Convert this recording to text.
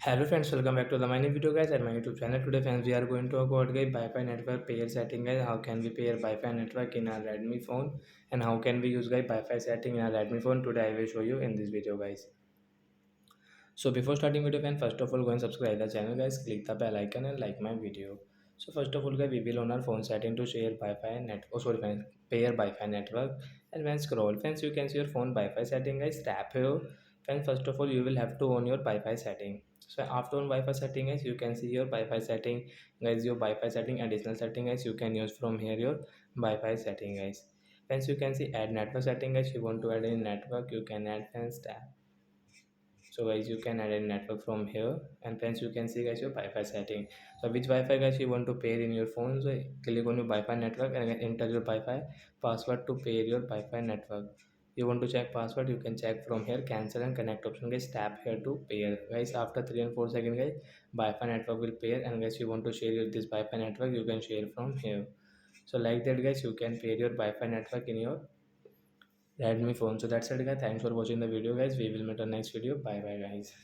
Hello friends, welcome back to the my new video guys at my YouTube channel. Today friends we are going to talk about guys Wi-Fi network pair setting guys. How can we pair Wi-Fi network in our Redmi phone and how can we use guys Wi-Fi setting in our Redmi phone. Today I will show you in this video guys. So before starting video friends, first of all go and subscribe the channel guys. Click the bell icon and like my video. So first of all guys we will on our phone setting to share Wi-Fi net. Oh sorry friends, pair Wi-Fi network. And when scroll friends you can see your phone Wi-Fi setting guys. Tap here. Then first of all you will have to on your Wi-Fi setting. So after on Wi-Fi setting guys you can see your Wi-Fi setting guys, your Wi-Fi setting additional setting guys you can use from here your Wi-Fi setting guys. Friends you can see add network setting guys, you want to add a network you can add friends tap. So guys you can add a network from here and friends you can see guys your Wi-Fi setting. So which Wi-Fi guys you want to pair in your phone, so click on your Wi-Fi network and enter your Wi-Fi password to pair your Wi-Fi network. You want to check password, you can check from here cancel and connect option guys, tap here to pair guys. After 3 and 4 seconds guys Wi-Fi network will pair and guys you want to share your this Wi-Fi network you can share from here. So like that guys you can pair your Wi-Fi network in your Redmi phone. So that's it guys, thanks for watching the video guys, we will meet on next video, bye bye guys.